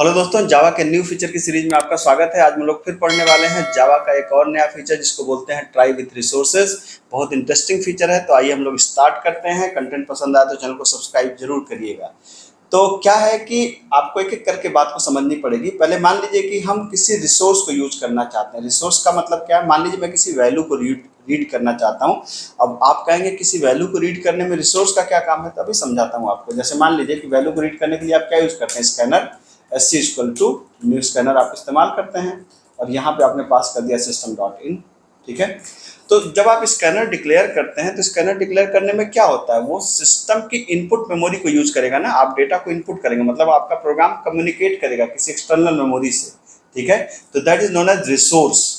Hello दोस्तों, जावा के new feature की सीरीज में आपका स्वागत है। आज हम लोग फिर पढ़ने वाले हैं जावा का एक और नया फीचर जिसको बोलते हैं ट्राई विथ रिसोर्सेज। बहुत इंटरेस्टिंग फीचर है, तो आइए हम लोग स्टार्ट करते हैं। कंटेंट पसंद आए तो चैनल को सब्सक्राइब जरूर करिएगा। तो क्या है कि आपको एक एक करके बात को समझनी पड़ेगी। पहले मान लीजिए कि हम किसी रिसोर्स को यूज करना चाहते हैं। रिसोर्स का मतलब क्या है? मान लीजिए मैं किसी वैल्यू को रीड करना चाहता हूँ। अब आप कहेंगे किसी वैल्यू को रीड करने में रिसोर्स का क्या काम है, तभी समझाता हूँ आपको। जैसे मान लीजिए कि वैल्यू को रीड करने के लिए आप क्या यूज करते हैं? Scanner SC equal to new scanner आप इस्तेमाल करते हैं, और यहाँ पे आपने पास कर दिया सिस्टम डॉट इन। ठीक है, तो जब आप स्कैनर डिक्लेयर करते हैं तो स्कैनर डिक्लेयर करने में क्या होता है? वो सिस्टम की इनपुट मेमोरी को यूज करेगा ना। आप डेटा को इनपुट करेंगे, मतलब आपका प्रोग्राम कम्युनिकेट करेगा किसी एक्सटर्नल मेमोरी से। ठीक है, तो that is known as resource.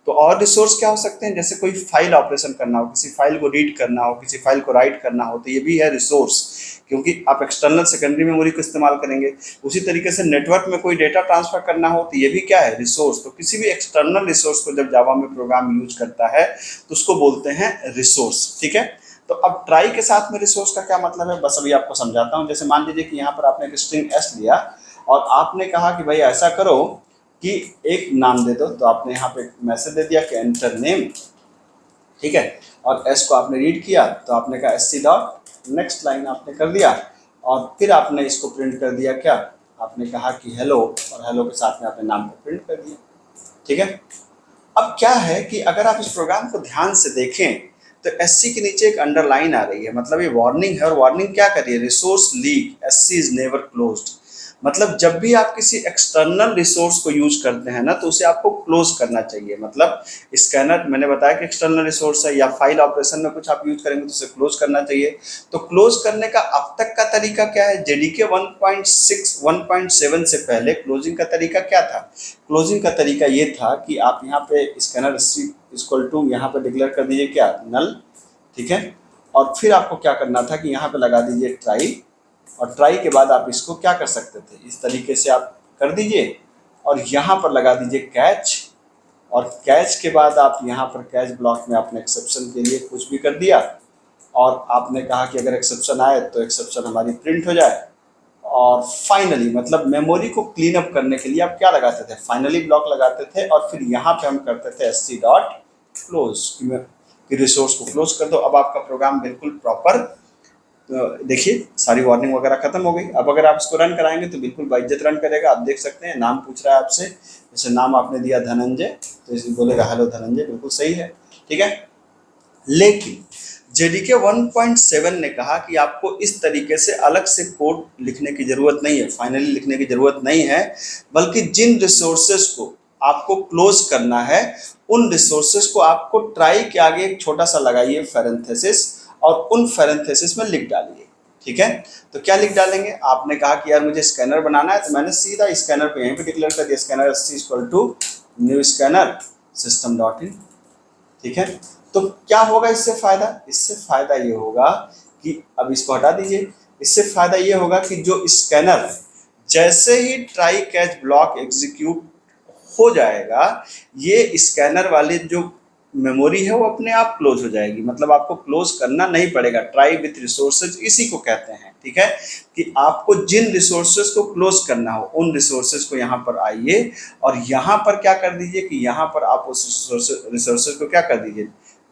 तो और रिसोर्स क्या हो सकते हैं? जैसे कोई फाइल ऑपरेशन करना हो, किसी फाइल को रीड करना हो, किसी फाइल को राइट करना हो, तो ये भी है रिसोर्स, क्योंकि आप एक्सटर्नल सेकेंडरी मेमोरी को इस्तेमाल करेंगे। उसी तरीके से नेटवर्क में कोई डेटा ट्रांसफर करना हो तो ये भी क्या है? रिसोर्स। तो किसी भी एक्सटर्नल रिसोर्स को जब जावा में प्रोग्राम यूज करता है तो उसको बोलते हैं रिसोर्स। ठीक है, तो अब ट्राई के साथ में रिसोर्स का क्या मतलब है, बस अभी आपको समझाता हूँ। जैसे मान लीजिए कि यहाँ पर आपने एक स्ट्रिंग एस लिया और आपने कहा कि भाई ऐसा करो कि एक नाम दे दो, तो आपने यहाँ पे मैसेज दे दिया कि एंटर नेम। ठीक है, और एस को आपने रीड किया तो आपने कहा SC डॉट नेक्स्ट लाइन आपने कर दिया, और फिर आपने इसको प्रिंट कर दिया। क्या आपने कहा कि हेलो, और हेलो के साथ में आपने नाम को प्रिंट कर दिया। ठीक है, अब क्या है कि अगर आप इस प्रोग्राम को ध्यान से देखें तो SC के नीचे एक अंडरलाइन आ रही है, मतलब ये वार्निंग है। और वार्निंग क्या कर रही है? Resource leak, SC is never closed. मतलब जब भी आप किसी एक्सटर्नल रिसोर्स को यूज करते हैं ना, तो उसे आपको क्लोज करना चाहिए। मतलब स्कैनर मैंने बताया कि एक्सटर्नल रिसोर्स है, या फाइल ऑपरेशन में कुछ आप यूज करेंगे तो उसे क्लोज करना चाहिए। तो क्लोज करने का अब तक का तरीका क्या है? JDK 1.6 1.7 से पहले क्लोजिंग का तरीका क्या था? क्लोजिंग का तरीका ये था कि आप यहाँ पे स्कैनर इक्वल टू यहाँ पे डिक्लेयर कर दीजिए क्या? नल। ठीक है, और फिर आपको क्या करना था कि यहाँ पे लगा दीजिए ट्राई, और ट्राई के बाद आप इसको क्या कर सकते थे? इस तरीके से आप कर दीजिए, और यहाँ पर लगा दीजिए कैच, और कैच के बाद आप यहाँ पर कैच ब्लॉक में आपने एक्सेप्शन के लिए कुछ भी कर दिया, और आपने कहा कि अगर एक्सेप्शन आए तो एक्सेप्शन हमारी प्रिंट हो जाए। और फाइनली मतलब मेमोरी को क्लीन अप करने के लिए आप क्या लगाते थे? फाइनली ब्लॉक लगाते थे, और फिर यहाँ पे हम करते थे SC डॉट क्लोज कि रिसोर्स को क्लोज कर दो। अब आपका प्रोग्राम बिल्कुल प्रॉपर, देखिए सारी वार्निंग वगैरह खत्म हो गई। अब अगर आप इसको रन कराएंगे तो बिल्कुल बाइज्जत रन करेगा। आप देख सकते हैं नाम पूछ रहा है आपसे, जैसे नाम आपने दिया धनंजय, तो इसे बोलेगा हेलो धनंजय, बिल्कुल सही है। ठीक है, लेकिन JDK 1.7 ने कहा कि आपको इस तरीके से अलग से कोड लिखने की जरूरत नहीं है, फाइनली लिखने की जरूरत नहीं है, बल्कि जिन रिसोर्सेज को आपको क्लोज करना है उन रिसोर्सेज को आपको ट्राई के आगे एक छोटा सा लगाइए पैरेंथेसिस, और उन पैरेंथेसिस में लिख डालिए। ठीक है, तो क्या लिख डालेंगे? आपने कहा कि यार मुझे स्कैनर बनाना है, तो मैंने सीधा स्कैनर पे यहीं पे डिक्लेयर कर दिया scanner SC equal to new scanner system dot in. ठीक है, तो क्या होगा इससे फायदा? इससे फायदा ये होगा कि अब इसको हटा दीजिए। इससे फायदा ये होगा कि जो स्कैनर जैसे ही ट्राई कैच ब्लॉक एग्जीक्यूट हो जाएगा, ये स्कैनर वाली जो मेमोरी है वो अपने आप क्लोज हो जाएगी। मतलब आपको क्लोज करना नहीं पड़ेगा। ट्राई विथ रिसोर्सेज इसी को कहते हैं। ठीक है, कि आपको जिन रिसोर्सेज को क्लोज करना हो उन रिसोर्सेज को यहाँ पर आइए, और यहाँ पर क्या कर दीजिए कि यहाँ पर आप उस रिसोर्सेज को क्या कर दीजिए?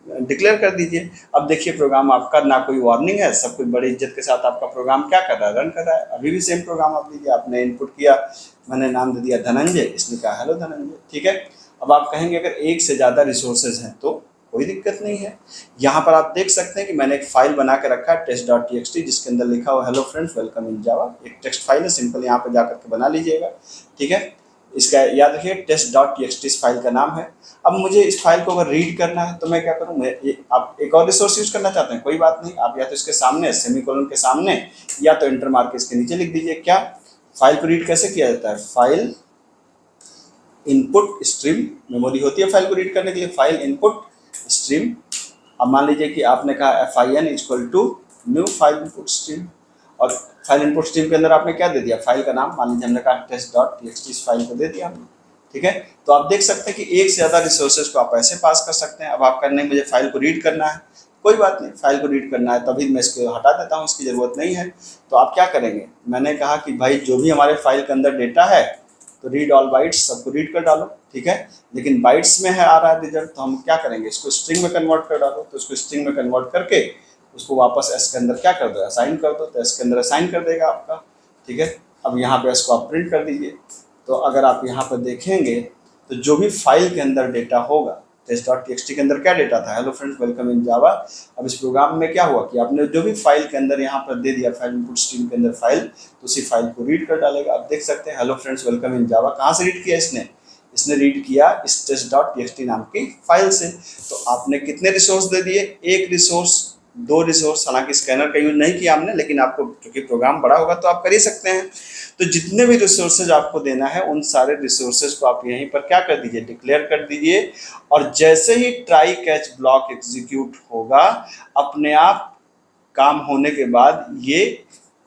डिक्लेयर कर दीजिए। अब देखिए प्रोग्राम आपका ना कोई वार्निंग है, सब कुछ बड़ी इज्जत के साथ आपका प्रोग्राम क्या कर रहा है? रन कर रहा है। अभी भी सेम प्रोग्राम आप लीजिए, आपने इनपुट किया, मैंने नाम दे दिया धनंजय, इसने कहा हेलो धनंजय। ठीक है, अब आप कहेंगे अगर एक से ज़्यादा रिसोर्सेज हैं तो कोई दिक्कत नहीं है। यहाँ पर आप देख सकते हैं कि मैंने एक फाइल बना के रखा है test.txt, जिसके अंदर लिखा हुआ हेलो फ्रेंड्स वेलकम इन जावा। एक टेक्स्ट फाइल है, सिंपल यहाँ पर जाकर के बना लीजिएगा। ठीक है, इसका याद रखिए test.txt इस फाइल का नाम है। अब मुझे इस फाइल को अगर रीड करना है तो मैं क्या करूँ? आप एक और रिसोर्स यूज करना चाहते हैं, कोई बात नहीं, आप या तो इसके सामने सेमीकोलन के सामने, या तो इंटर मार्क के इसके नीचे लिख दीजिए। क्या फाइल को रीड कैसे किया जाता है? फाइल इनपुट स्ट्रीम मेमोरी होती है फाइल को रीड करने के लिए, फाइल इनपुट स्ट्रीम। अब मान लीजिए कि आपने कहा fin equal to new file input stream, और फाइल इनपुट स्ट्रीम के अंदर आपने क्या दे दिया? फाइल का नाम। मान लीजिए हमने कहा test.txt इस फाइल को दे दिया हमने। ठीक है, तो आप देख सकते हैं कि एक से ज़्यादा रिसोर्सेज को आप ऐसे पास कर सकते हैं। अब आप करने मुझे फाइल को रीड करना है, कोई बात नहीं, फाइल को रीड करना है तभी मैं इसको हटा देता हूँ, इसकी ज़रूरत नहीं है। तो आप क्या करेंगे, मैंने कहा कि भाई जो भी हमारे फाइल के अंदर डेटा है तो रीड ऑल बाइट्स, सबको रीड कर डालो, ठीक है। लेकिन बाइट्स में है आ रहा है रिजल्ट, तो हम क्या करेंगे, इसको स्ट्रिंग में कन्वर्ट कर डालो। तो इसको स्ट्रिंग में कन्वर्ट करके उसको वापस एस के अंदर क्या कर दो, असाइन कर दो। तो एस के अंदर असाइन कर देगा आपका, ठीक है। अब यहाँ पे इसको आप प्रिंट कर दीजिए। तो अगर आप यहाँ पर देखेंगे तो जो भी फाइल के अंदर डेटा होगा, test.txt के अंदर क्या डेटा था, हेलो फ्रेंड्स वेलकम इन जावा। अब इस प्रोग्राम में क्या हुआ कि आपने जो भी फाइल के अंदर यहाँ पर दे दिया, फाइल इनपुट स्ट्रीम के अंदर फाइल, तो उसी फाइल को रीड कर डालेगा। आप देख सकते हैं हेलो फ्रेंड्स वेलकम इन जावा कहाँ से रीड किया इसने रीड किया इस test.txt नाम की फाइल से। तो आपने कितने रिसोर्स दे दिए, एक रिसोर्स, दो रिसोर्स, हालांकि स्कैनर का यूज नहीं किया हमने, लेकिन आपको क्योंकि प्रोग्राम बड़ा होगा तो आप कर ही सकते हैं। तो जितने भी रिसोर्सेज आपको देना है उन सारे रिसोर्सेज को आप यहीं पर क्या कर दीजिए, डिक्लेयर कर दीजिए। और जैसे ही ट्राई कैच ब्लॉक एग्जीक्यूट होगा, अपने आप काम होने के बाद ये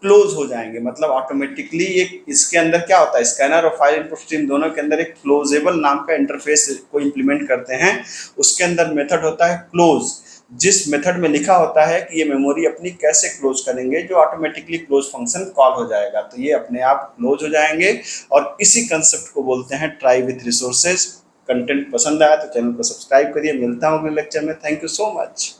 क्लोज हो जाएंगे। मतलब ऑटोमेटिकली एक इसके अंदर क्या होता है, स्कैनर और फाइल इनपुट स्ट्रीम दोनों के अंदर एक क्लोजेबल नाम का इंटरफेस को इंप्लीमेंट करते हैं। उसके अंदर मेथड होता है क्लोज, जिस मेथड में लिखा होता है कि ये मेमोरी अपनी कैसे क्लोज करेंगे, जो ऑटोमेटिकली क्लोज फंक्शन कॉल हो जाएगा, तो ये अपने आप क्लोज हो जाएंगे। और इसी कंसेप्ट को बोलते हैं ट्राई विथ रिसोर्सेज। कंटेंट पसंद आया तो चैनल को सब्सक्राइब करिए। मिलता हूँ अगले लेक्चर में। Thank you so much.